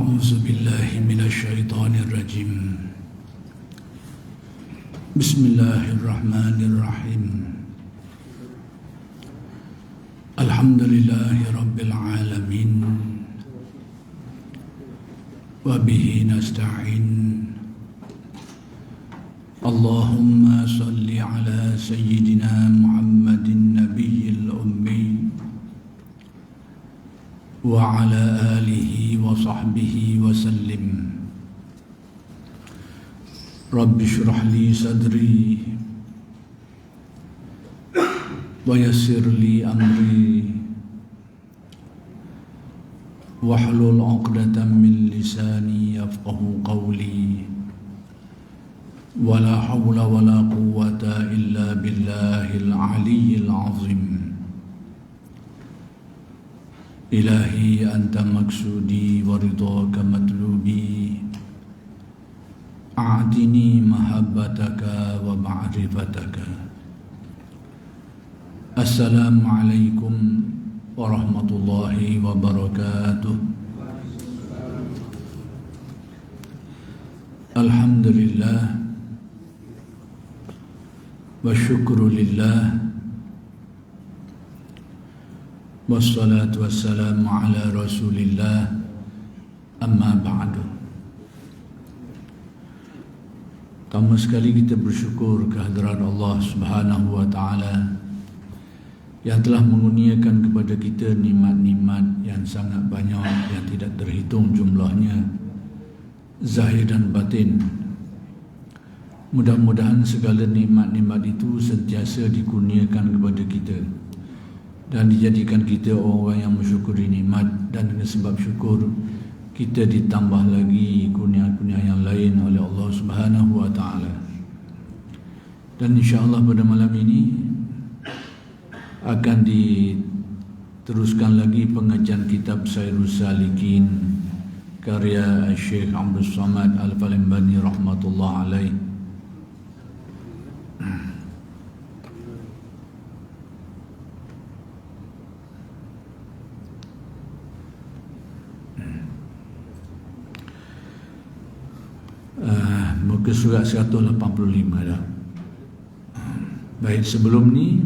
أعوذ بالله من الشيطان الرجيم. بسم الله الرحمن الرحيم. الحمد لله رب العالمين وبه نستعين. اللهم صل على سيدنا محمد النبي الأمي وعلى آله وصحبه وسلم. رب اشرح لي صدري ويسر لي أمري واحلل عقدة من لساني يفقه قولي ولا حول ولا قوة إلا بالله العلي العظيم. إلهي أنت مقصودي ورضاك مطلوبي، أعطني محبتك ومعرفتك. السلام عليكم ورحمة الله وبركاته. الحمد لله والشكر لله wassalatu wassalamu ala rasulillah, amma ba'du. Pertama sekali kita bersyukur kehadirat Allah Subhanahu wa ta'ala yang telah mengurniakan kepada kita nikmat-nikmat yang sangat banyak, yang tidak terhitung jumlahnya, zahir dan batin. Mudah-mudahan segala nikmat-nikmat itu sentiasa dikurniakan kepada kita dan dijadikan kita orang yang mensyukuri nikmat, dan dengan sebab syukur kita ditambah lagi kurnia-kurnia yang lain oleh Allah Subhanahu wa ta'ala. Dan insya-Allah pada malam ini akan diteruskan lagi pengajian kitab Sairus Salikin karya Syekh Abdul Samad Al-Palembani rahmatullah alaih. Muka surat 185 dah. Baik, sebelum ni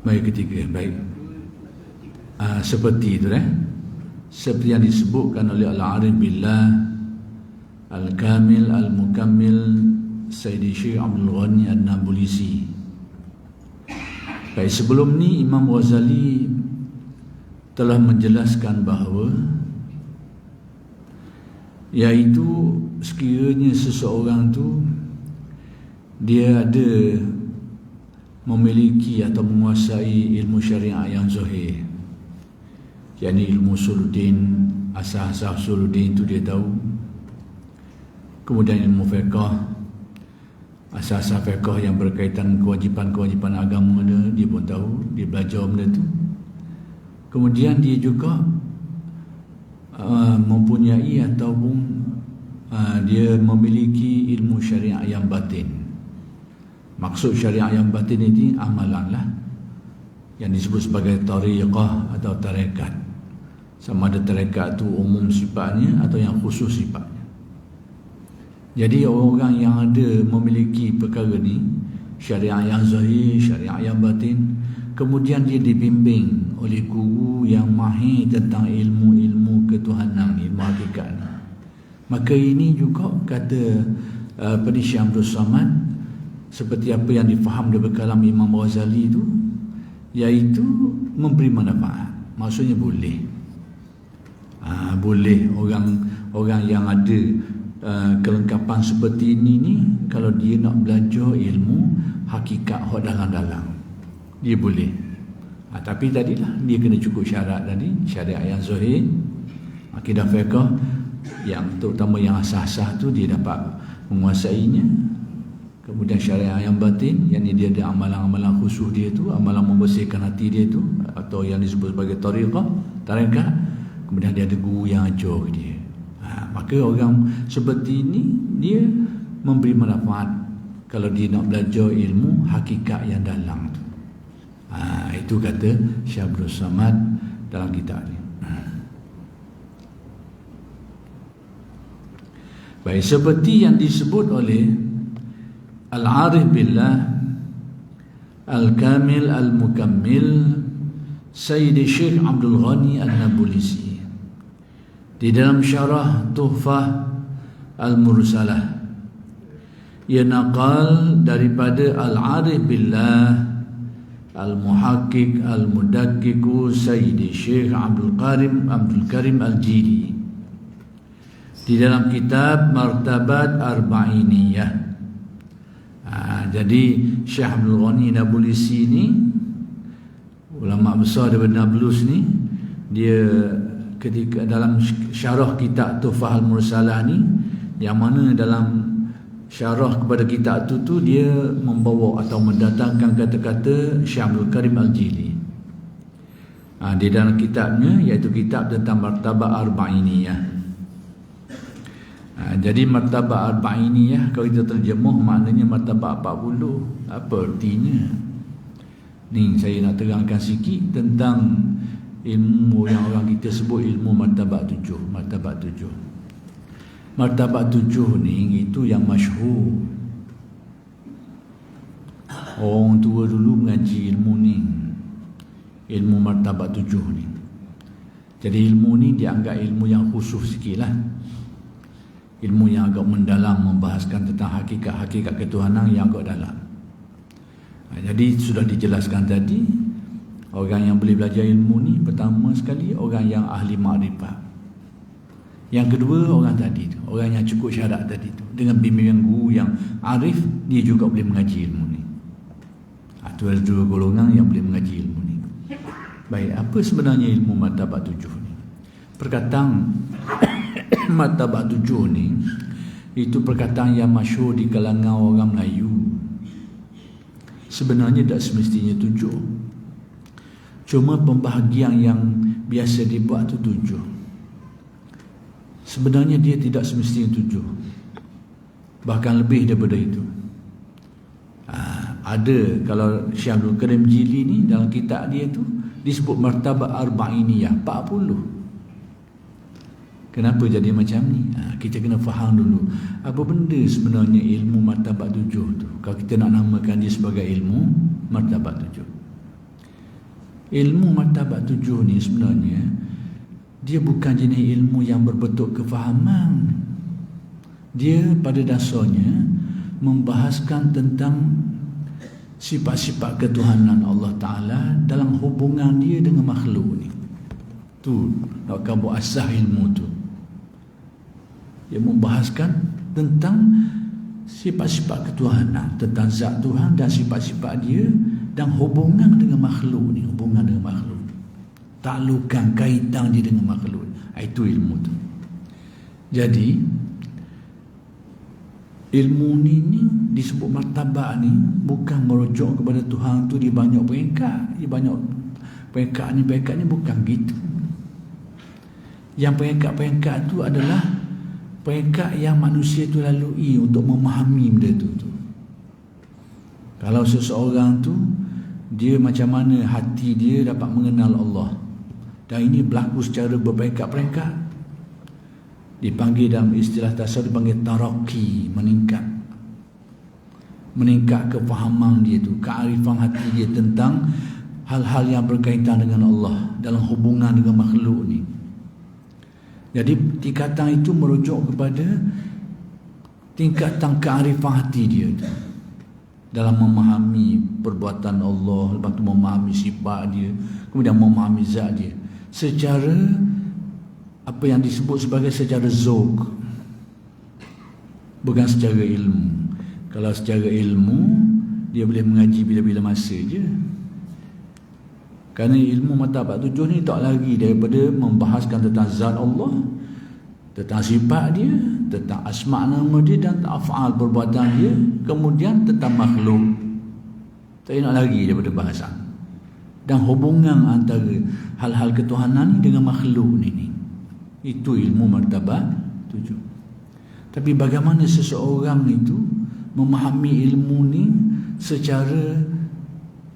baik ketiga, baik. Seperti itu seperti yang disebutkan oleh Al-Arif Billah Al-Kamil Al-Mukammil Sayyidi Syekh Abdul Ghani An-Nabulsi. Baik, sebelum ni Imam Ghazali telah menjelaskan bahawa iaitu sekiranya seseorang tu dia ada memiliki atau menguasai ilmu syariah yang zahir, yakni ilmu usuluddin, asas-asas usuluddin itu dia tahu, kemudian ilmu fiqh, asas-asas fiqh yang berkaitan kewajipan-kewajipan agama dia pun tahu, dia belajar benda tu. Kemudian dia juga mempunyai ataupun dia memiliki ilmu syariat yang batin. Maksud syariat yang batin ini amalan lah, yang disebut sebagai tariqah atau tarekat. Sama ada tarekat itu umum sifatnya atau yang khusus sifatnya. Jadi orang yang ada memiliki perkara ni, syariat yang zahir, syariat yang batin, kemudian dia dibimbing oleh guru yang mahir tentang ilmu-ilmu ketuhanan, ilmu hakikat ni, maka ini juga kata Syekh Abdul Samad, seperti apa yang difaham dari kalam Imam Ghazali itu, iaitu memberi manfaat. Maksudnya boleh boleh orang yang ada kelengkapan seperti ini ni, kalau dia nak belajar ilmu hakikat hak dalam-dalam, dia boleh. Tapi tadilah dia kena cukup syarat tadi, syariat yang zahir, akidah fiqh yang terutama yang asas-asas tu dia dapat menguasainya. Kemudian syariat yang batin, yang dia ada amalan-amalan khusus dia tu, amalan membersihkan hati dia tu, atau yang disebut sebagai tariqah, tarekat. Kemudian dia ada guru yang ajar dia. Maka orang seperti ini dia memberi manfaat kalau dia nak belajar ilmu hakikat yang dalam tu. Itu kata Syekh Abdul Samad dalam kitab ni. Baik, seperti yang disebut oleh Al-Arif Billah Al-Kamil Al-Mukammil Sayyidi Syekh Abdul Ghani An-Nabulsi di dalam syarah Tuhfah Al-Mursalah. Ia naqal daripada Al-Arif Billah Al-Muhaqqiq Al-Mudaqqiq Sayyidi Syekh Abdul Karim Al-Jili di dalam kitab Martabat Arba'iniyah. Jadi Syekh Abdul Ghani Nabulsi ni, ulama besar daripada Nablus ni, dia ketika dalam syarah kitab Tuhfah Al-Mursalah ni, yang mana dalam syarah kepada kitab tu dia membawa atau mendatangkan kata-kata Syekh Abdul Karim Al-Jili di dalam kitabnya, iaitu kitab tentang Martabat Arba'iniyah. Jadi Martabat Arba'iniyah kalau kita terjemah maknanya Martabat 40. Apa artinya? Ni saya nak terangkan sikit tentang ilmu yang orang kita sebut ilmu Martabat 7. Martabat 7 Martabat 7 ni itu yang masyhur. Orang tua dulu mengaji ilmu ni, ilmu Martabat 7 ni. Jadi ilmu ni dianggap ilmu yang khusus sikit lah, ilmu yang agak mendalam, membahaskan tentang hakikat-hakikat ketuhanan yang agak dalam. Jadi sudah dijelaskan tadi, orang yang boleh belajar ilmu ni pertama sekali orang yang ahli makrifat. Yang kedua orang tadi tu, orang yang cukup syarat tadi tu, dengan bimbingan guru yang arif, dia juga boleh mengaji ilmu ni. Itu ada dua golongan yang boleh mengaji ilmu ni. Baik, apa sebenarnya ilmu Martabat 7 ni? Perkataan Martabat 7 ni itu perkataan yang masyhur di kalangan orang Melayu. Sebenarnya tak semestinya 7. Cuma pembahagian yang biasa dibuat tu 7. Sebenarnya dia tidak semestinya 7. Bahkan lebih daripada itu. Ada, kalau Syekh Abdul Karim Jili ni dalam kitab dia tu disebut Martabat Arba'iniyah 40. Kenapa jadi macam ni? Kita kena faham dulu apa benda sebenarnya ilmu Martabat 7 tu, kalau kita nak namakan dia sebagai ilmu Martabat 7. Ilmu Martabat 7 ni sebenarnya dia bukan jenis ilmu yang berbentuk kefahaman. Dia pada dasarnya membahaskan tentang sifat-sifat ketuhanan Allah Ta'ala dalam hubungan dia dengan makhluk ni. Tu nak buat asas ilmu tu. Dia membahaskan tentang sifat-sifat ketuhanan, tentang zat Tuhan dan sifat-sifat dia dan hubungan dengan makhluk ni, hubungan dengan makhluk, taklukan, kaitan dia dengan makhluk. Itu ilmu tu. Jadi ilmu ni disebut martabat ni bukan merujuk kepada Tuhan tu di banyak peringkat, di banyak peringkat ni bukan gitu. Yang peringkat-peringkat tu adalah peringkat yang manusia tu lalui untuk memahami benda tu. Kalau seseorang tu dia macam mana hati dia dapat mengenal Allah, dan ini berlaku secara berperingkat-peringkat, dipanggil dalam istilah tasawuf dipanggil taraqi, meningkat kefahaman dia tu, kearifan hati dia tentang hal-hal yang berkaitan dengan Allah dalam hubungan dengan makhluk ni. Jadi tingkatan itu merujuk kepada tingkatan kearifan hati dia tu dalam memahami perbuatan Allah, lepas tu memahami sifat dia, kemudian memahami zat dia secara apa yang disebut sebagai secara zauq, bukan secara ilmu. Kalau secara ilmu dia boleh mengaji bila-bila masa je. Kerana ilmu Martabat 7 ni tak lagi daripada membahaskan tentang zat Allah, tentang sifat dia, tentang asma' nama dia dan af'al perbuatan dia, kemudian tentang makhluk. Tak nak lagi daripada bahasan dan hubungan antara hal-hal ketuhanan ni dengan makhluk ni. Itu ilmu Martabat 7. Tapi bagaimana seseorang itu memahami ilmu ni secara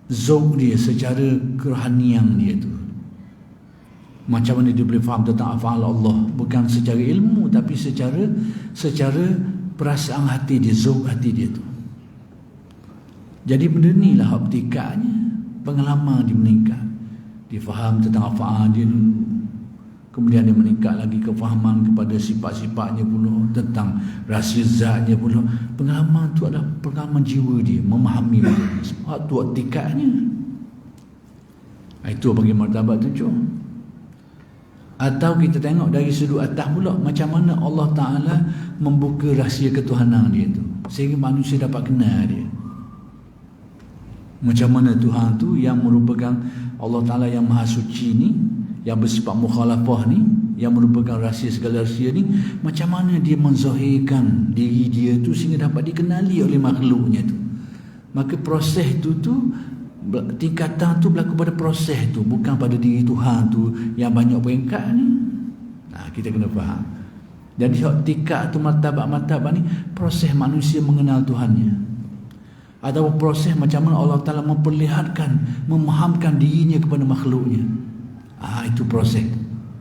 zauq dia, secara kerohanian dia tu. Macam mana dia boleh faham tentang af'al Allah? Bukan secara ilmu, tapi secara perasaan hati dia, zauq hati dia tu. Jadi benda ni lah optikanya. Pengalaman dia meningkat. Dia faham tentang af'al dia dulu. Kemudian dia meningkat lagi kefahaman kepada sifat-sifatnya pula, tentang rahsia zatnya pula. Pengalaman tu adalah pengalaman jiwa dia, memahami benda ni. Sebab tu optikanya. Itu bagi martabat 7. Atau kita tengok dari sudut atas pula, macam mana Allah Ta'ala membuka rahsia ketuhanan dia tu, sehingga manusia dapat kenal dia. Macam mana Tuhan tu yang merupakan Allah Ta'ala yang maha suci ni, yang bersifat mukhalafah ni, yang merupakan rahsia segala rahsia ni, macam mana dia menzahirkan diri dia tu sehingga dapat dikenali oleh makhluknya tu. Maka proses tu tingkatan tu berlaku pada proses tu, bukan pada diri Tuhan tu yang banyak peringkat ni. Kita kena faham. Jadi tingkat tu, martabat-martabat ni proses manusia mengenal Tuhannya, atau proses macam mana Allah Ta'ala memperlihatkan, memahamkan dirinya kepada makhluknya. Itu proses.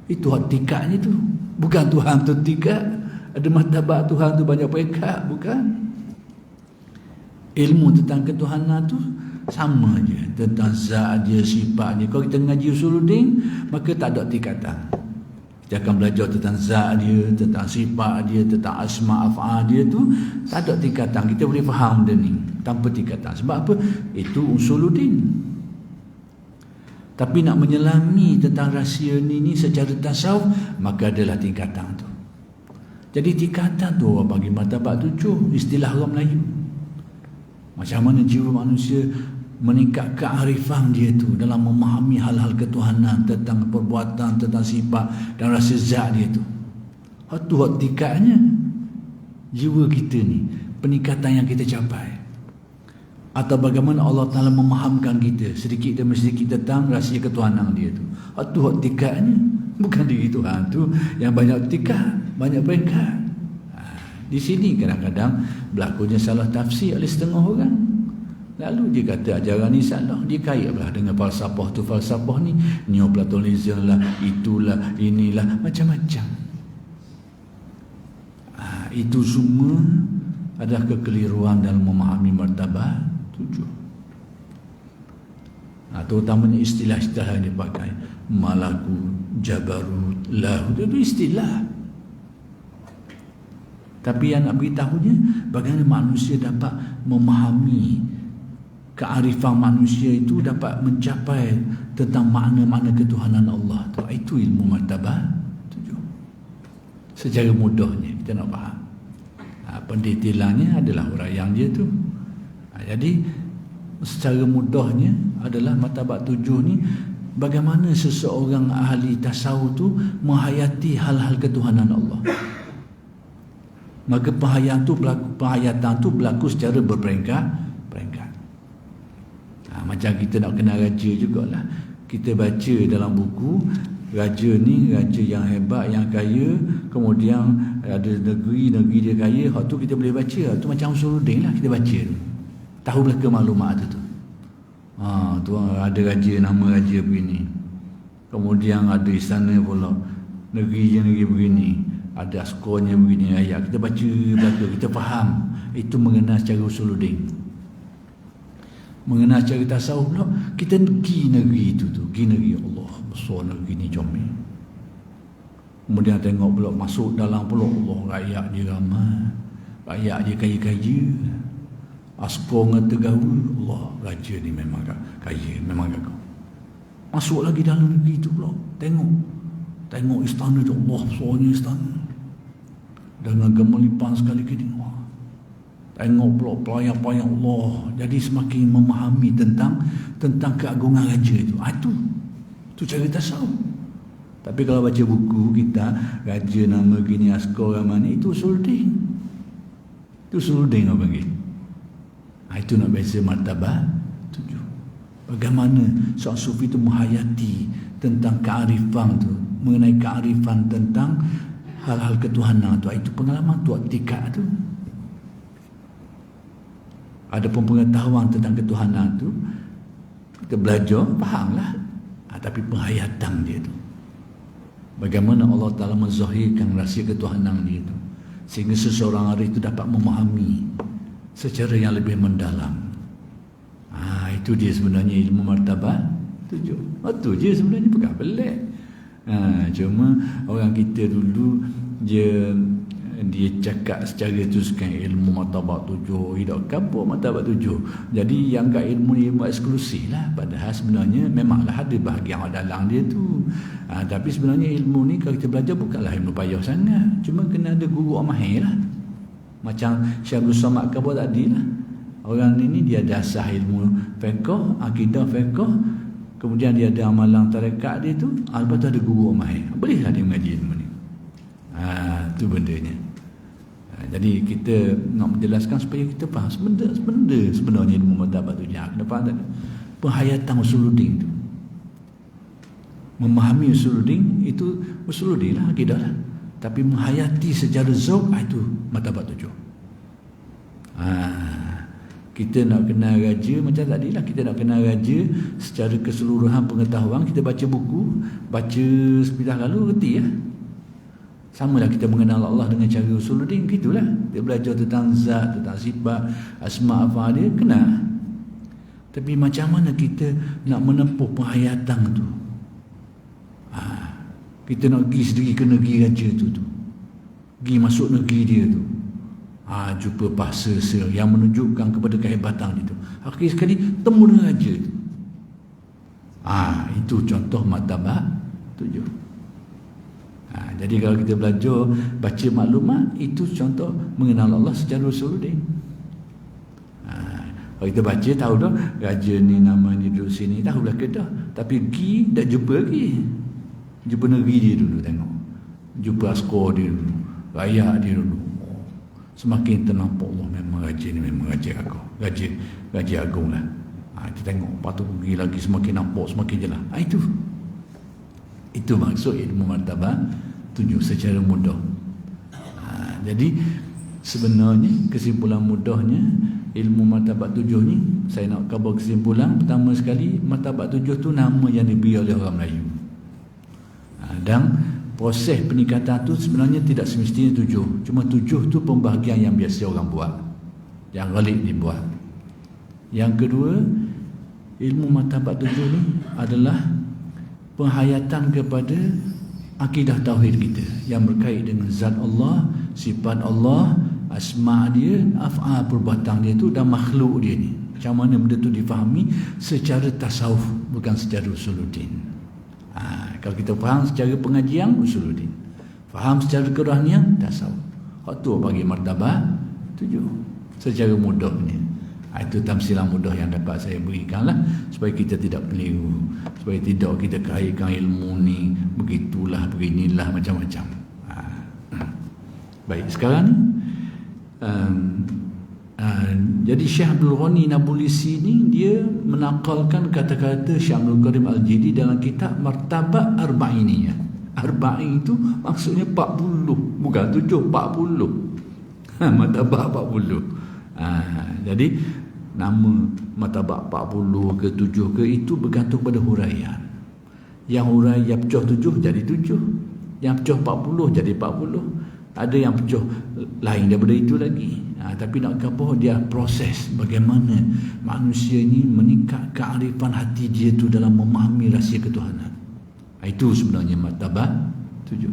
Itu tingkatnya tu. Bukan Tuhan tu tingkat, ada martabat Tuhan tu banyak peringkat, bukan. Ilmu tentang ketuhanan tu sama je, tentang zat dia, sifat dia. Kalau kita mengaji usuluddin, maka tak ada tingkatan. Kita akan belajar tentang zat dia, tentang sifat dia, tentang asma' af'al dia tu, tak ada tingkatan. Kita boleh faham dia ni tanpa tingkatan. Sebab apa? Itu usuluddin. Tapi nak menyelami tentang rahsia ni secara tasawuf, maka adalah tingkatan tu. Jadi tingkatan tu orang bagi martabat 7, istilah orang Melayu. Macam mana jiwa manusia meningkat kearifan dia tu dalam memahami hal-hal ketuhanan, tentang perbuatan, tentang sifat dan rasa zat dia tu. Itu tingkatnya jiwa kita ni, peningkatan yang kita capai. Atau bagaimana Allah Ta'ala memahamkan kita sedikit demi sedikit tentang rahsia ketuhanan dia tu. Itu tingkatnya. Bukan diri Tuhan tu yang banyak tingkat, banyak peringkat. Di sini kadang-kadang berlakunya salah tafsir oleh setengah orang. Lalu dia kata ajaran ni salah, dia kaitlah dengan falsafah tu, falsafah ni Neoplatonism lah, itulah, inilah, macam-macam. Itu semua adalah kekeliruan dalam memahami martabat 7. Terutamanya istilah-istilah yang dipakai, malaku, jabarut, lahu, itu istilah. Tapi yang nak beritahunya, bagaimana manusia dapat memahami kearifan manusia itu, dapat mencapai tentang makna-makna ketuhanan Allah. Itu ilmu martabat 7. Secara mudahnya kita nak faham. Pendetailannya adalah uraian dia tu. Jadi secara mudahnya adalah martabat 7 ni, bagaimana seseorang ahli tasawuf tu menghayati hal-hal ketuhanan Allah. Maka penghayatan tu berlaku secara berperingkat. Macam kita nak kenal raja jugalah. Kita baca dalam buku, raja ni raja yang hebat, yang kaya, kemudian ada negeri dia kaya. Hak tu kita boleh baca. Tu macam usuluddin lah, kita baca tu. Tahu belaka maklumat tu. Tu ada raja, nama raja begini. Kemudian ada istana pula, negeri begini, ada askornya begini, ayat. Kita baca belaka, kita faham. Itu mengenal secara usuluddin. Mengenal secara tasawuf pula, kita pergi negeri itu tu, pergi negeri Allah, besar negeri ni, comel. Kemudian tengok pula masuk dalam pula, Allah, rakyat dia ramai, rakyat dia kaya-kaya, askor dengan tegawa, Allah, raja ni memang kaya, memang gagah. Masuk lagi dalam negeri itu pula, tengok istana tu, Allah, besarnya istana, dengan gemelipan sekali ke tengok. Tengok pula pelayan-pelayan Allah. Jadi semakin memahami tentang keagungan raja itu. Itu cara tasawuf. Tapi kalau baca buku kita, raja nama gini, askor mana, itu usuluddin. Itu usuluddin apa panggil. Itu nak baca martabat 7. Bagaimana seorang sufi itu menghayati tentang kearifan tu, mengenai kearifan tentang hal-hal ketuhanan tu. Itu pengalaman tu, tingkat tu. Ada pengetahuan tentang ketuhanan tu, kita belajar, fahamlah. Tapi penghayatan dia tu, bagaimana Allah Ta'ala menzahirkan rahsia ketuhanan dia itu, sehingga seseorang hari itu dapat memahami secara yang lebih mendalam. Itu dia sebenarnya ilmu martabat 7. Itu je sebenarnya, bukan pelik. Cuma orang kita dulu dia cakap secara teruskan ilmu martabat 7, hidup kapur martabat 7. Jadi yang kat ilmu ni ilmu eksklusif lah. Padahal sebenarnya memanglah ada bahagian dalam dia tu. Tapi sebenarnya ilmu ni kalau kita belajar bukanlah ilmu payah sangat. Cuma kena ada guru yang mahir lah. Macam Syekh Abdul Samad Kabul tadi lah. Orang ni dia dasar ilmu fiqh, akidah fiqh, kemudian dia ada amalan tarekat dia tu, lepas tu ada guru mahir. Bolehlah dia mengaji ilmu ni. Tu bendanya. Jadi kita nak menjelaskan supaya kita faham sebenarnya ilmu martabat tu. Kena faham tak? Penghayatan usuluddin tu. Memahami usuluddin itu usuluddin lah, akidah lah. Tapi menghayati secara zauq itu martabat 7. Kita nak kenal raja macam tadi lah, kita nak kenal raja secara keseluruhan pengetahuan, kita baca buku, baca sepintas lalu reti lah. Sama lah kita mengenal Allah dengan cara usuluddin, gitulah. Dia belajar tentang zat, tentang sifat, asma' af'al dia, kenal. Tapi macam mana kita nak menempuh penghayatan tu? Kita nak pergi sendiri ke negeri raja tu. Pergi masuk negeri dia tu. Jumpa bahasa yang menunjukkan kepada kehebatan dia tu. Akhir sekali temu dengan raja tu. Itu contoh martabat 7. Jadi kalau kita belajar baca maklumat, itu contoh mengenal Allah secara usuluddin. Kalau kita baca tahu dah raja ni nama ni duduk sini, tahu lah ke dah. Tapi pergi tak jumpa lagi. Jumpa negeri dia dulu, tengok. Jumpa askar dia dulu, rakyat dia dulu. Semakin ternampak Allah memang raja ni memang raja agung. Raja agung lah. Kita tengok, lepas tu pergi lagi semakin nampak, semakin jelas. Itu maksud ilmu martabat 7 secara mudah. Jadi sebenarnya kesimpulan mudahnya ilmu martabat 7 ni, saya nak khabar kesimpulan. Pertama sekali, martabat 7 tu nama yang diberi oleh orang Melayu. Dan proses peningkatan tu sebenarnya tidak semestinya 7. Cuma 7 tu pembahagian yang biasa orang buat, yang ghalib dibuat. Yang kedua, ilmu martabat 7 ni adalah penghayatan kepada akidah tauhid kita yang berkait dengan zat Allah, sifat Allah, asma' dia, af'al perbuatan dia tu, dan makhluk dia ni. Macam mana benda tu difahami secara tasawuf, bukan secara usuluddin. Kalau kita faham secara pengajian, usuluddin. Faham secara kerohanian, tasawuf. Itu bagi martabat 7 secara mudahnya. Itu tamsilan mudah yang dapat saya berikan lah, supaya kita tidak keliru, supaya tidak kita kaitkan ilmu ni begitulah, beginilah, macam-macam. Baik, sekarang jadi Syekh Abdul Ghani Nabulsi ni dia menakalkan kata-kata Syekh Abdul Karim Al-Jili dalam kitab Martabat Arba'iniyah. Arba'in itu maksudnya 40, bukan 7, 40. Martabat 40. Jadi nama martabat 40 ke 7 ke itu bergantung pada huraian. Yang huraian pecah 7 jadi 7, yang pecah 40 jadi 40. Ada yang pecah lain daripada itu lagi. Tapi nak kata dia proses bagaimana manusia ini meningkat kearifan hati dia tu dalam memahami rahsia ketuhanan. Itu sebenarnya martabat 7.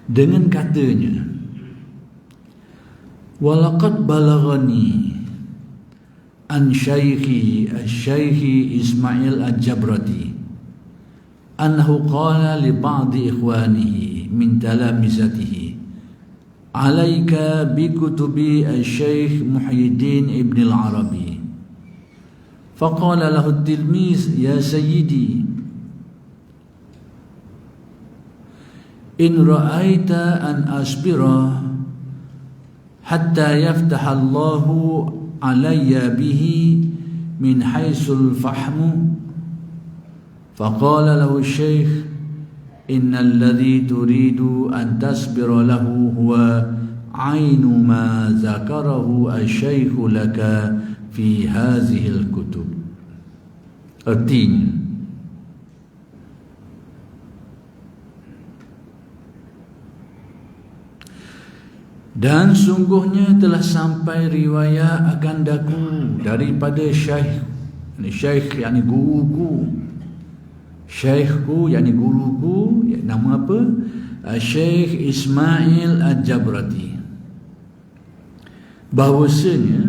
Dengan katanya, walaqad balaghani an syaikhi Ismail Al-Jabrati annahu qala li ba'di ikhwanihi min talamizatihi alayka bi kutubi al-Syekh Muhyiddin Ibn al-Arabi faqala lahu at-tilmiz ya sayyidi in ra'aita an asbira hatta yaftaha Allahu alayya bihi min haythul fahmu. Faqala lahu Syekh innal ladhi turidu an tasbira lahu huwa ainu ma zakarahu al-Syekh laka fi hadhihi al-kutub. ertinya. Dan sungguhnya telah sampai riwayat akan daku daripada syekh, syekh yakni guruku, syekhku yakni guruku, nama apa? Syekh Ismail Al-Jabrati, bahawasanya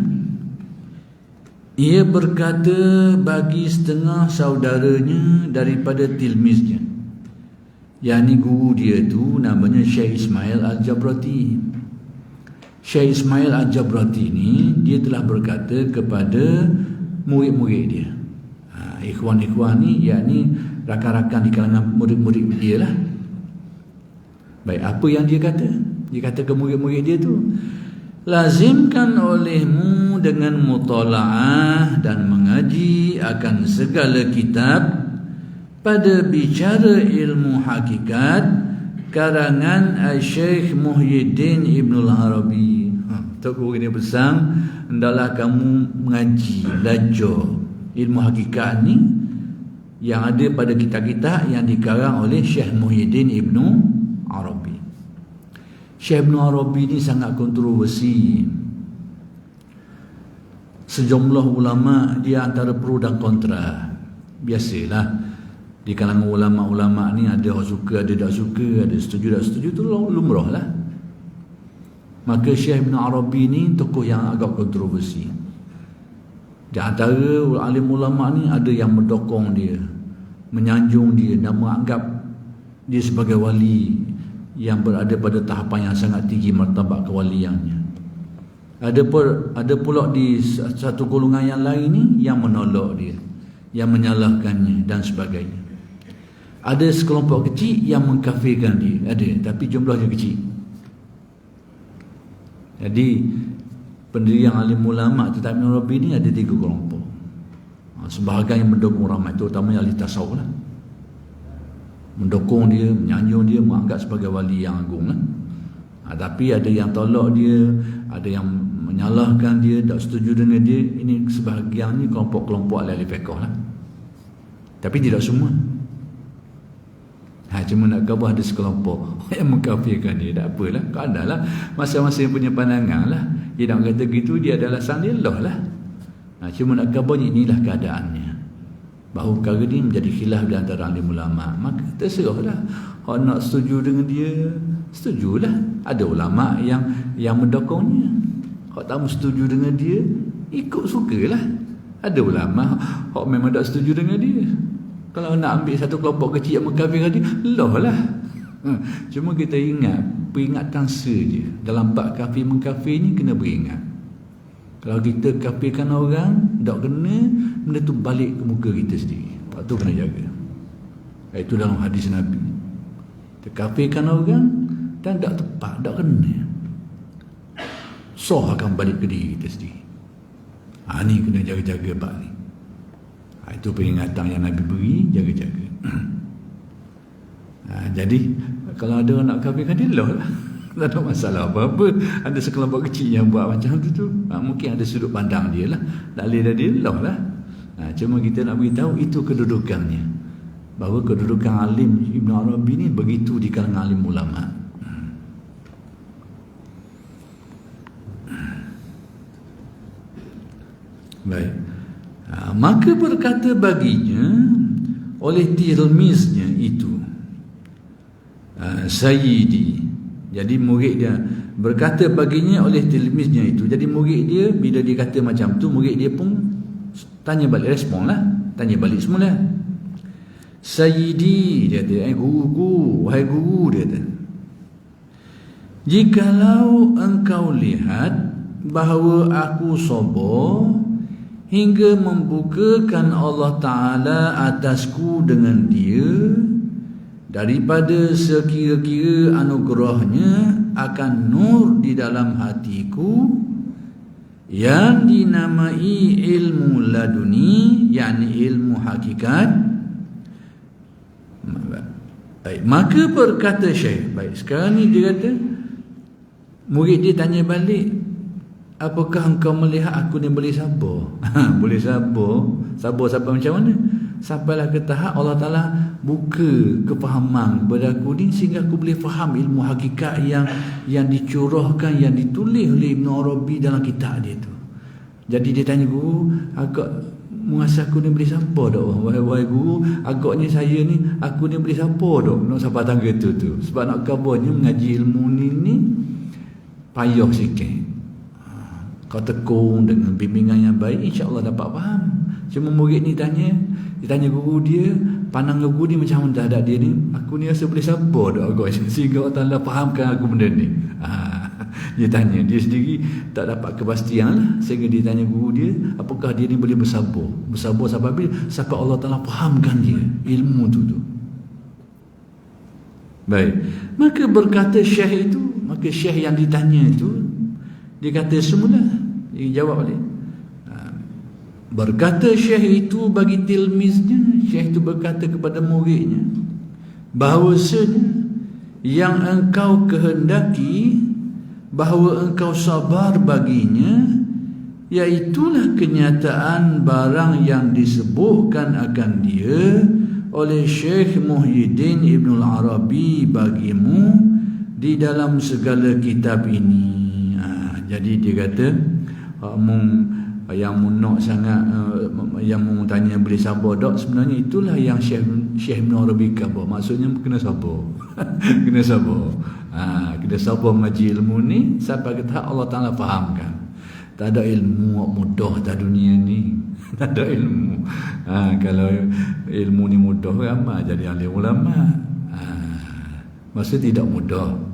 ia berkata bagi setengah saudaranya daripada tilmiznya, yakni guru dia tu namanya Syekh Ismail Al-Jabrati. Syekh Ismail Al-Jabrati ni dia telah berkata kepada murid-murid dia, ikhwan-ikhwan ni yakni rakan-rakan di kalangan murid-murid dia lah. Baik, apa yang dia kata? Dia kata ke murid-murid dia tu, lazimkan olehmu dengan mutalaah dan mengaji akan segala kitab pada bicara ilmu hakikat karangan Syekh Muhyiddin Ibnul Arabi. Tok guru ni pesan, hendaklah kamu mengaji, belajar ilmu hakikat ni yang ada pada kitab-kitab yang dikarang oleh Syekh Muhyiddin Ibnu Arabi. Syekh Ibnu Arabi ni sangat kontroversi. Sejumlah ulama dia antara pro dan kontra. Biasalah di kalangan ulama-ulama ni ada yang suka, ada tak suka, ada setuju tak setuju, tu lumrah lah. Maka Syekh Ibn Arabi ni tokoh yang agak kontroversi. Di antara alim ulama ni ada yang mendokong dia, menyanjung dia dan menganggap dia sebagai wali yang berada pada tahapan yang sangat tinggi martabat kewaliannya. Ada pula di satu golongan yang lain ni yang menolak dia, yang menyalahkannya dan sebagainya. Ada sekelompok kecil yang mengkafirkan dia, ada, tapi jumlahnya kecil. Jadi pendirian alim ulama tetap Ibn Arabi ni ada 3 kelompok. Sebahagian yang mendukung ramai, terutamanya ahli tasawuf lah, mendukung dia, menyanjung dia, menganggap sebagai wali yang agung lah. Tapi ada yang tolak dia, ada yang menyalahkan dia, tak setuju dengan dia. Ini sebahagian ni kelompok-kelompok ahli fiqh lah, tapi tidak semua. Cuma nak khabar ada sekelompok yang mengkafirkan dia. Tak apalah, adalah masing-masing punya pandangan lah. Dia nak kata gitu, dia adalah sang dia lah. Cuma nak khabar inilah keadaannya, bahawa perkara ni menjadi khilaf di antara alim ulama. Maka terserahlah, hak nak setuju dengan dia, setujulah. Ada ulama yang mendokongnya. Hak tak setuju dengan dia, ikut sukalah. Ada ulama hak memang tak setuju dengan dia. Kalau nak ambil satu kelompok kecil yang mengkafirkan dia, lah. Cuma kita ingat, peringatan saja. Dalam bab kafir mengkafir ni kena beringat. Kalau kita kafirkan orang, tak kena, benda tu balik ke muka kita sendiri. Lepas tu kena jaga. Itu dalam hadis Nabi. Kita kafirkan orang dan tak tepat, tak kena, akan balik ke diri kita sendiri. Ni kena jaga-jaga bab ni. Itu peringatan yang Nabi beri, jaga-jaga. Jadi kalau ada orang nak kafirkan dia, lah. Tak ada masalah apa-apa. Ada sekelompok kecil yang buat macam tu. Mungkin ada sudut pandang dia lah, dalil dia lah. Cuma kita nak beritahu itu kedudukannya, bahawa kedudukan alim Ibn Arabi ni begitu di kalangan alim ulama. Baik. Maka berkata baginya oleh tilmiznya itu, Sayyidi. Jadi murid dia berkata baginya oleh tilmiznya itu. Jadi murid dia bila dia kata macam tu, murid dia pun tanya balik, respon lah, tanya balik semula. Sayyidi, dia kata, guru, wahai guru, dia kata, jikalau engkau lihat bahawa aku sabar hingga membukakan Allah Ta'ala atasku dengan dia daripada sekira-kira anugerahnya akan nur di dalam hatiku yang dinamai ilmu laduni, yakni ilmu hakikat. Baik, maka berkata Syekh, baik, sekarang ni dia kata, murid dia tanya balik, apakah engkau melihat aku ni boleh sabar? Boleh sabar? Sabar macam mana? sampailah ke tahap Allah Ta'ala buka kefahaman kepada aku ni, sehingga aku boleh faham ilmu hakikat yang dicurahkan, yang ditulis oleh Ibn Arabi dalam kitab dia tu. Jadi dia tanya guru, agak mengasah aku ni boleh siapa dah? Wahai guru, agaknya saya ni, aku ni boleh siapa dah? Nak siapa tangga tu. Sebab nak kabarnya mengaji ilmu ni payah sikit. Kau tekun dengan bimbingan yang baik, insya-Allah dapat faham. Cuma murid ni dia tanya guru dia, pandangan guru ni macam mana terhadap dia ni? Aku ni rasa boleh sabar dah agak, sehingga Allah Ta'ala fahamkan aku benda ni. Dia tanya, dia sendiri tak dapat kepastian lah, sehingga dia tanya guru dia, apakah dia ni boleh bersabar? Bersabar sampai Allah Ta'ala fahamkan dia ilmu tu. Baik, maka berkata syekh itu, maka syekh yang ditanya itu, dia kata semula, dia jawab balik. Berkata syekh itu bagi tilmiznya, syekh itu berkata kepada muridnya, bahawasanya yang engkau kehendaki, bahawa engkau sabar baginya, iaitulah kenyataan barang yang disebutkan akan dia oleh Syekh Muhyiddin Ibn Arabi bagimu di dalam segala kitab ini. Jadi dia kata, yang nak sangat, yang mu tanya boleh sabar tak, sebenarnya itulah yang Syekh Ibn Arabi khabar. Maksudnya kena sabar. Kena sabar. Kena sabar mengaji ilmu ni sampai ke tahap Allah Ta'ala fahamkan. Tak ada ilmu mudah tak dunia ni. Tak ada ilmu. Kalau ilmu ni mudah, ramai jadi ahli ulama. Maksud tidak mudah.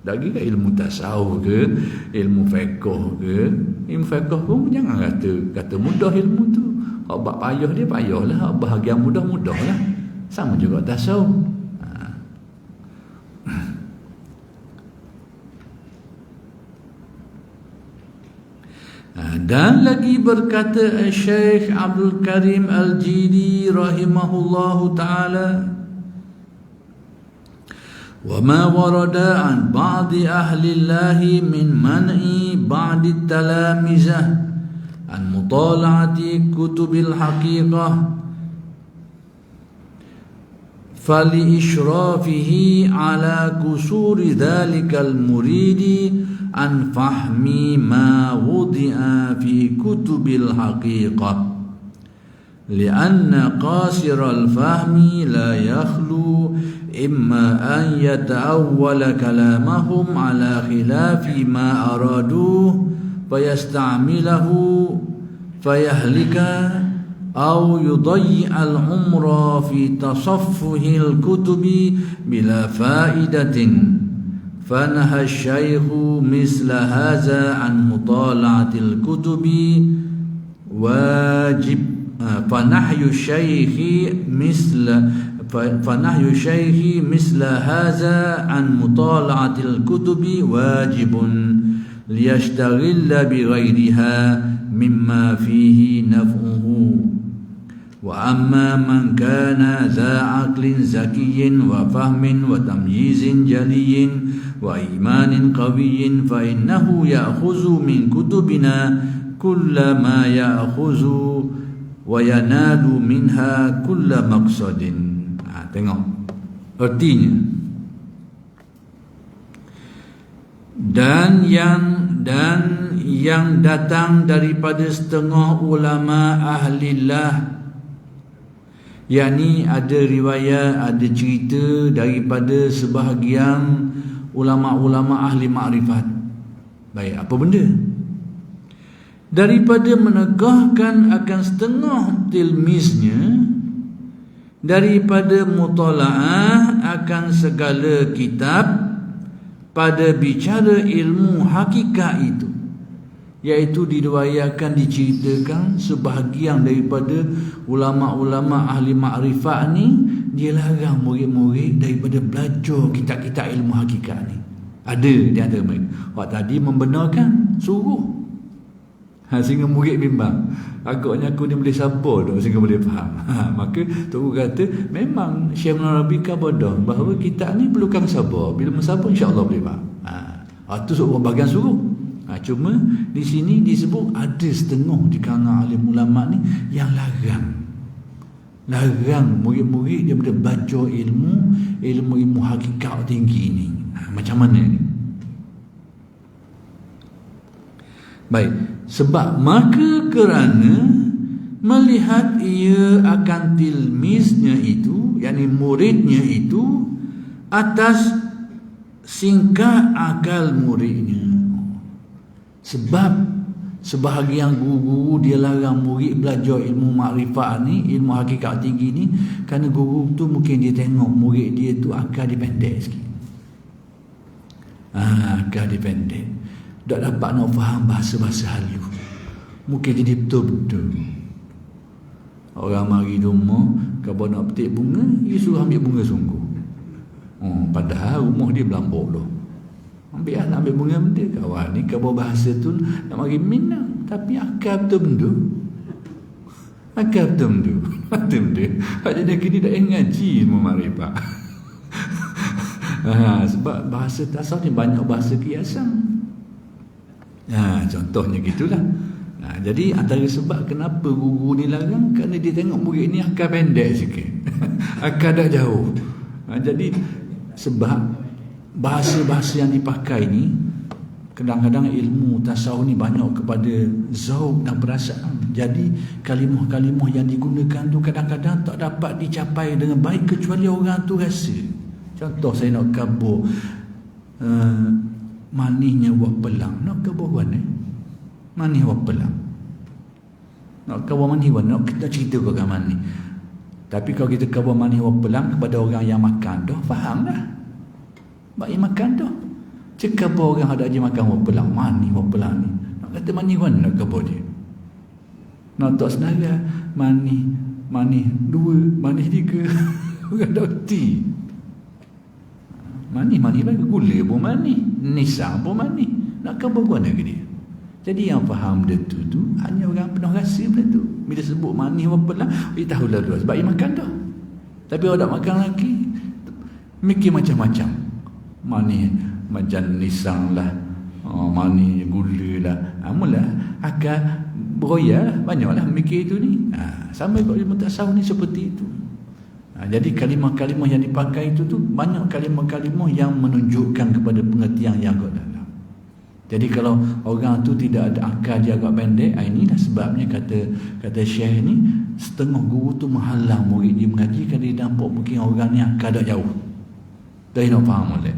Lagi ke ilmu tasawuf ke, ilmu fiqh ke, ilmu fiqh pun jangan kata mudah ilmu tu. Kalau buat payah dia payahlah, bahagian mudah lah. Sama juga tasawuf. Dan lagi berkata Syekh Abdul Karim Al-Jili rahimahullahu ta'ala, وما ورد عن بعض أهل الله من منع بعض التلامذة عن مطالعة كتب الحقيقة فلإشرافه على قصور ذلك المريد عن فهم ما وضع في كتب الحقيقة، لأن قاصر الفهم لا يخلو إما أن يتأول كلامهم على خلاف ما أرادوه فيستعمله فيهلك، أو يضيع العمر في تصفح الكتب بلا فائدة. فنهى الشيخ مثل هذا عن مطالعة الكتب واجب. فنهي الشيخ مثل هذا عن مطالعة الكتب واجب ليشتغل بغيرها مما فيه نفعه. وأما من كان ذا عقل زكي وفهم وتمييز جلي وإيمان قوي فإنه يأخذ من كتبنا كل ما يأخذ وينال منها كل مقصد. Tengok artinya. Dan yang datang daripada setengah ulama ahlillah, yakni ada riwayat, ada cerita daripada sebahagian ulama-ulama ahli makrifat. Baik, apa benda? Daripada menegahkan akan setengah tilmiznya daripada mutalaah akan segala kitab pada bicara ilmu hakikat itu, iaitu diriwayatkan, diceritakan sebahagian daripada ulama-ulama ahli makrifat ni, dia larang murid-murid daripada belajar kitab-kitab ilmu hakikat ni. Ada di antara mereka waktu tadi membenarkan, suruh. Sehingga murid bimbang, agaknya aku ni boleh sabar tak sehingga boleh faham. Maka Tok kata memang Syekh Arabi kabadah bahawa kitab ni perlukan sabar. Bila mensabar insya-Allah boleh faham. Itu seorang bahagian suruh. Cuma di sini disebut ada setengah di kalangan alim ulama ni yang larang. Larang murid-murid dia belajar ilmu hakikat tinggi ni. Macam mana ni? Baik, sebab maka kerana melihat ia akan tilmiznya itu, yakni muridnya itu, atas singkat akal muridnya. Sebab sebahagian guru dia larang murid belajar ilmu makrifat ni, ilmu hakikat tinggi ni, kerana guru tu mungkin dia tengok murid dia tu akal dia pendek sikit. Akal dia pendek, tak dapat nak faham bahasa-bahasa halus, mungkin jadi betul-betul. Orang mari rumah, kalau nak petik bunga, dia suruh ambil bunga sungguh. Padahal rumah dia Belambok tu. Nak ambil bunga benda. Kawan ni kalau bahasa tu nak mari minang, tapi akal betul benda. Akal betul benda. Betul benda. Jadi kini dah ngaji ilmu makrifat. Sebab bahasa tasawuf ni banyak bahasa kiasan. Contohnya gitulah. Jadi antara sebab kenapa guru ni larang, kerana dia tengok murid ni akal pendek sikit. Akal dah jauh. Jadi sebab bahasa-bahasa yang dipakai ni, kadang-kadang ilmu tasawuf ni banyak kepada zauq dan perasaan. Jadi kalimah-kalimah yang digunakan tu kadang-kadang tak dapat dicapai dengan baik kecuali orang tu rasa. Contoh saya nak kabur manisnya buah pelang. Nak kabur mana? Manis buah pelang. Nak kabur manis buah, nak kita cerita ke orang manis. Tapi kalau kita kabur manis buah pelang kepada orang yang makan dah, faham dah. Bagi makan dah. Cakap orang ada aja makan buah pelang, manis buah pelang ni. Nak kata manis buah, nak kabur dia. Nak tak senara, manis dua, manis tiga. Orang dah reti. Manis bagi gula pun manis, nisang pun manis. Nak kabur mana ke dia? Jadi yang faham dia tu hanya orang penuh rasa benda tu. Bila sebut manis buah pelang, dia tahu lah sebab dia makan dah. Tapi orang tak makan lagi, mikir macam-macam. Manis macam nisang lah, manis gula lah. Mula akan beroya lah, banyaklah mikir itu ni. Sama kalau ilmu tasawuf ni seperti itu. Jadi kalimah-kalimah yang dipakai itu tu banyak kalimah-kalimah yang menunjukkan kepada pengertian yang agak dalam. Jadi kalau orang tu tidak ada akal, dia agak pendek, inilah sebabnya kata Syekh ni, setengah guru tu menghalang murid dia mengaji kerana dia nampak mungkin orang ni akal dah jauh. Dah nak faham boleh.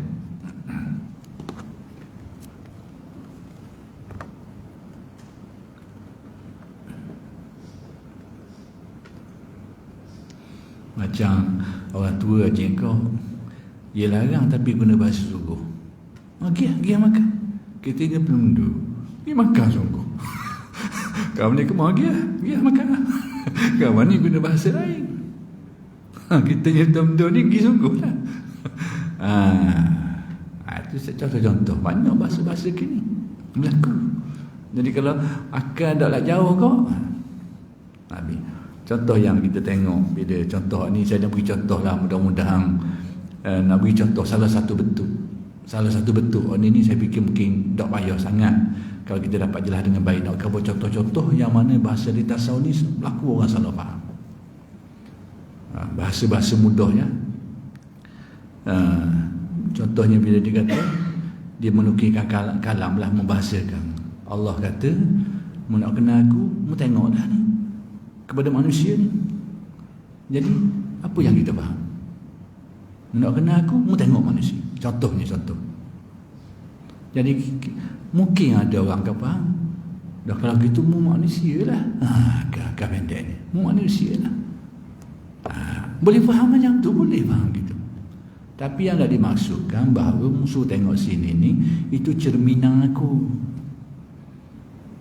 Macam orang tua je kau, dia larang tapi guna bahasa suruh. Pergi makan. Kita ni belum duduk, pergi makan sungguh. Kamu ni kemau pergi makan. Kamu ni guna bahasa lain. Kita ni betul-betul ni pergi sungguh lah. Itu contoh-contoh. Banyak bahasa-bahasa kini berlaku. Jadi kalau akal tak nak jauh kau, habis. Contoh yang kita tengok, bila contoh ni saya nak beri contoh lah, mudah-mudahan nak beri contoh salah satu bentuk ni saya fikir mungkin tak payah sangat kalau kita dapat jelas dengan baik. Nak cover contoh-contoh yang mana bahasa di tasawuf ni berlaku orang salah faham. Bahasa-bahasa mudahnya, contohnya bila dia kata dia menukilkan kalam lah, membahasakan. Allah kata, mu nak kenal aku, mu tengok dah ni kepada manusia ni. Jadi apa yang kita faham? Nak kenal aku, mu tengok manusia. Contoh. Jadi mungkin ada orang kata faham, dah kalau gitu mu manusia lah. Agak pendek ni, mu manusia lah. Boleh faham macam tu, boleh faham gitu. Tapi yang dah dimaksudkan bahawa musuh tengok sini ni, itu cerminan aku.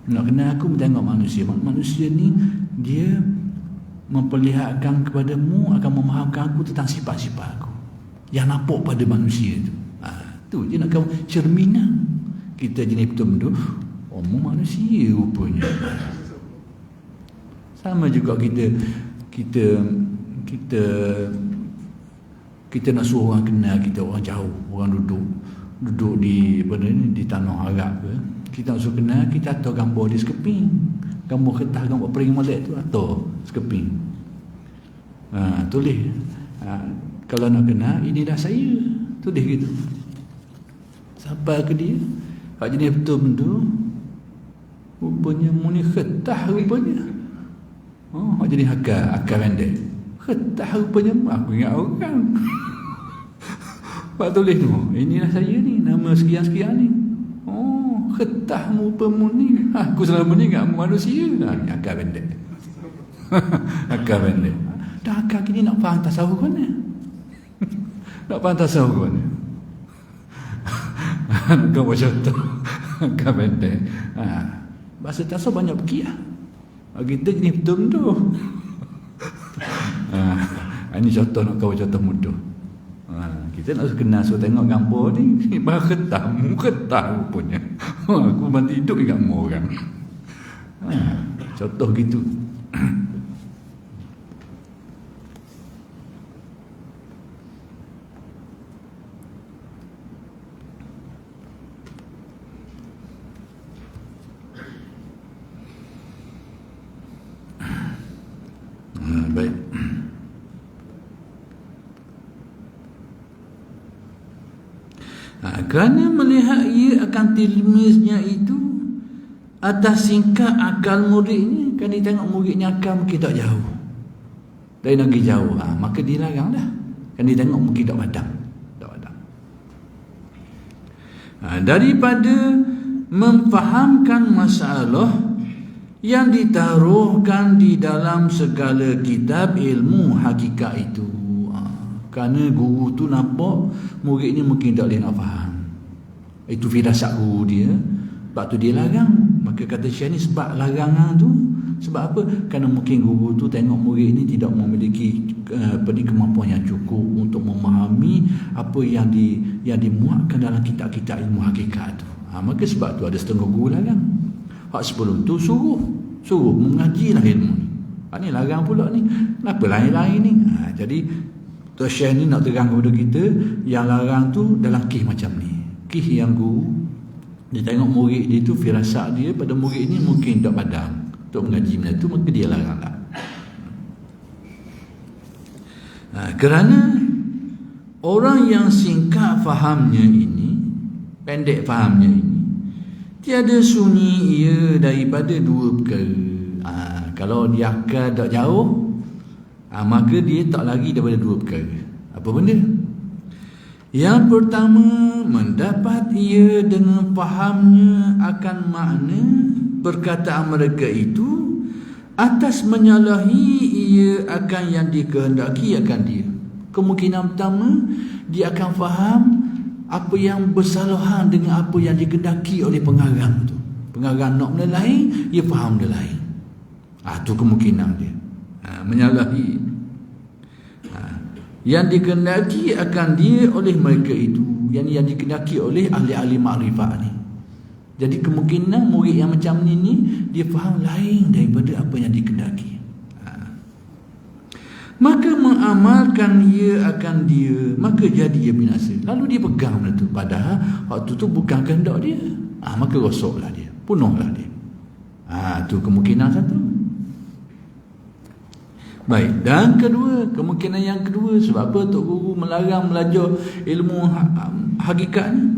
Nak kenal aku, tengok manusia. Manusia ni dia memperlihatkan kepadamu, akan memahamkan aku tentang sifat-sifat aku yang nampak pada manusia tu. Tu je nak kamu cerminan. Kita jenis betul-betul manusia rupanya. Sama juga kita nak suruh orang kenal kita, orang jauh, orang duduk di tanah Arab ke, kita nak suruh kenal, kita atur gambar di sekeping, gambar kertas, gambar pering molek tu atur sekeping. Tulis. Kalau nak kenal, inilah saya. Tulis gitu. Sampai ke dia. Hak jenis betul-betul. Rupanya muni khetah rupanya. Hak jenis akal pendek. Khetah rupanya. Aku ingat orang. Pak tulis tu. Inilah saya ni. Nama sekian-sekian ni. Khetah rupamu ni. Aku selama ni ingat manusia. Ni akal pendek. Akal pendek. Dah akal kini nak faham tasawuf kan? Nak faham tasawuf kan? Kau macam tu. Akal pendek. Bahasa tasawuf banyak pergi lah. Kita ni betul-betul. Ini contoh nak kau contoh mudah. Kita nak kenal, so tengok gambar ni. Bahawa ketah rupanya. Aku mati hidup ingat mu orang. Contoh gitu. Baik. Kerana melihat ia akan tilmiznya itu atas singkat akal muridnya, kan dia tengok muridnya akal mungkin tak jauh dari negeri jauh, maka dia larang dah. Kan dia tengok mungkin tak padang. Daripada memfahamkan masalah yang ditaruhkan di dalam segala kitab ilmu hakikat itu. Kerana guru tu nampak murid ni mungkin tak boleh nak faham. Itu firasat guru dia. Sebab tu dia larang. Maka kata Syekh ni sebab larangan tu, sebab apa? Kerana mungkin guru tu tengok murid ni tidak memiliki kemampuan yang cukup untuk memahami apa yang dimuatkan dalam kitab-kitab ilmu hakikat tu. Maka sebab tu ada setengah guru larang. Hak sebelum tu suruh mengajilah ilmu ni. Ni larang pula ni. Kenapa lain-lain ni? Jadi Tuan Syekh ni nak terang kepada kita, yang larang tu dalam kih macam ni. Kih yang guru, dia tengok murid dia tu, firasat dia pada murid ni mungkin tak padang untuk mengaji benda tu, maka dia larang lah. Kerana orang yang singkat fahamnya ini, pendek fahamnya ini, tiada sunyi ia daripada dua perkara. Kalau dia akal tak jauh, maka dia tak lari daripada dua perkara. Apa benda? Yang pertama, mendapat ia dengan fahamnya akan makna perkataan mereka itu atas menyalahi ia akan yang dikehendaki akan dia. Kemungkinan pertama, dia akan faham apa yang bersalahan dengan apa yang dikehendaki oleh pengarang tu. Pengarang nak benda lain, dia faham benda lain. Itu kemungkinan dia. Menyalahi yang dikehendaki akan dia oleh mereka itu, yang dikehendaki oleh ahli-ahli makrifat ni. Jadi kemungkinan murid yang macam ni dia faham lain daripada apa yang dikehendaki. Maka mengamalkan ia akan dia, maka jadi ia binasa. Lalu dia pegang benda tu, padahal waktu tu bukan kehendak dia. Maka rosoklah dia, punuhlah dia. Tu kemungkinan satu. Baik, dan kedua, kemungkinan yang kedua, sebab apa Tok Guru melarang belajar ilmu hakikat ni?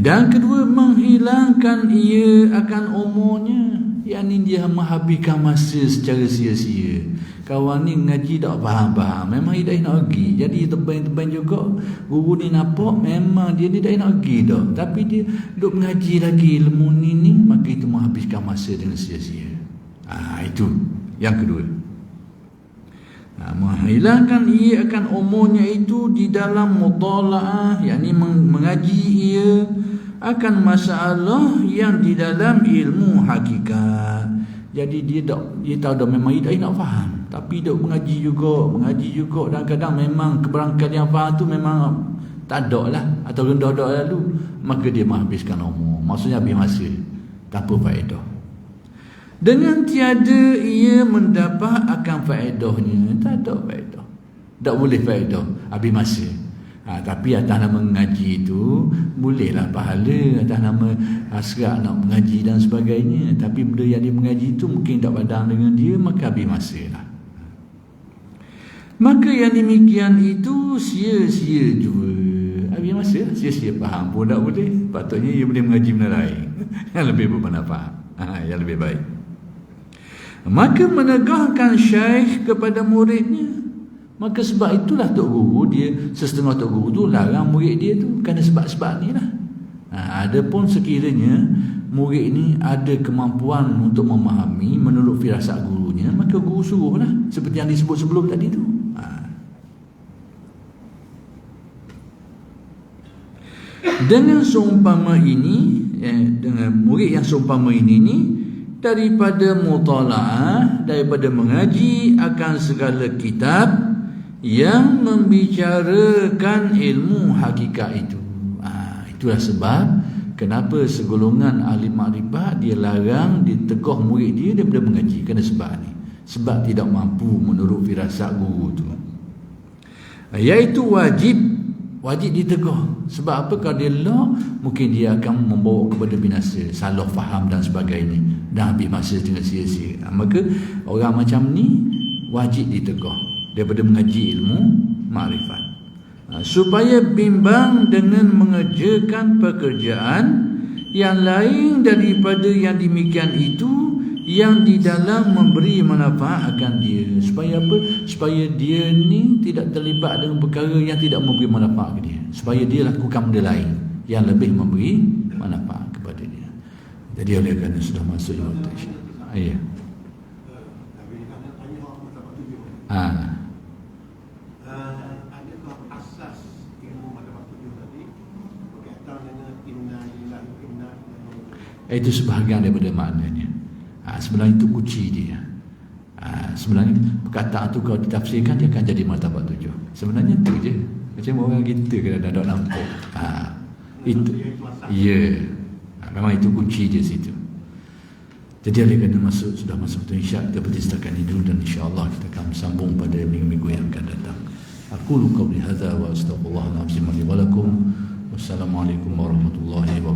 Dan kedua, menghilangkan ia akan umurnya, yakni dia menghabiskan masa secara sia-sia. Kawan ni ngaji tak faham-faham, memang dia tak nak pergi. Jadi tebang-tebang juga, guru ni nampak memang dia ni tak nak pergi dah, tapi dia duduk mengaji lagi ilmu ni, maka itu menghabiskan masa dengan sia-sia. Itu yang kedua. Menghilangkan ia akan umurnya itu di dalam mutalaah, yakni mengaji ia akan masalah yang di dalam ilmu hakikat. Jadi dia tahu dah memang dia tak nak faham, tapi dia mengaji juga dan kadang memang keberangkatan yang faham tu memang tak ada lah, atau rendah dah lalu, maka dia menghabiskan umur, maksudnya habis masa tanpa faedah. Dengan tiada ia mendapat akan faedahnya, tak ada faedah, tak boleh faedah, habis masa. Tapi atas nama mengaji itu bolehlah pahala, atas nama hasrat nak mengaji dan sebagainya. Tapi benda yang dia mengaji itu mungkin tak padang dengan dia, maka habis masa lah. Maka yang demikian itu sia-sia juga. Habis masa sia-sia faham pun tak boleh. Patutnya ia boleh mengaji benda lain yang lebih bermanfaat, yang lebih baik. Maka menegahkan syekh kepada muridnya. Maka sebab itulah Tok Guru dia, setengah Tok Guru tu larang murid dia tu kerana sebab-sebab ni lah. Adapun sekiranya murid ni ada kemampuan untuk memahami menurut firasat gurunya, maka guru suruhlah, seperti yang disebut sebelum tadi tu. Dengan seumpama ini, dengan murid yang seumpama ini daripada mutalaah, daripada mengaji akan segala kitab yang membicarakan ilmu hakikat itu. Itulah sebab kenapa segolongan ahli makrifat dia larang, ditegur murid dia daripada mengaji, kerana sebab ni, sebab tidak mampu menurut firasat guru tu. Iaitu wajib ditegur. Sebab apa? Kalau dia lah, mungkin dia akan membawa kepada binasa, salah faham dan sebagainya, dan habis masa dengan sia-sia. Maka orang macam ni wajib ditegur daripada mengaji ilmu makrifat, supaya bimbang dengan mengerjakan pekerjaan yang lain daripada yang demikian itu, yang di dalam memberi manfaat akan dia. Supaya apa? Supaya dia ni tidak terlibat dengan perkara yang tidak memberi manfaat ke dia, supaya dia lakukan benda lain yang lebih memberi manfaat kepada dia. Jadi oleh kerana sudah masuk waktu ya. Adakah asas ilmu mazhab 7 tadi berkaitan dengan inna lillahi wa inna ilaihi raji'un? Itu sebahagian daripada maknanya. Sebenarnya itu kunci dia. Sebenarnya perkataan tu kalau ditafsirkan dia akan jadi martabat 7. Sebenarnya tu je. Macam orang kita kadang-kadang tak nampak. Itu. Ya. Memang itu kunci dia situ. Jadi oleh kerana sudah masuk waktu isyak, kita berhenti setakat ini dulu, dan insya-Allah kita akan sambung pada minggu-minggu yang akan datang. Aku qauli hadza wa astaghfirullah al-azim li wa lakum. Wassalamualaikum warahmatullahi wabarakatuh.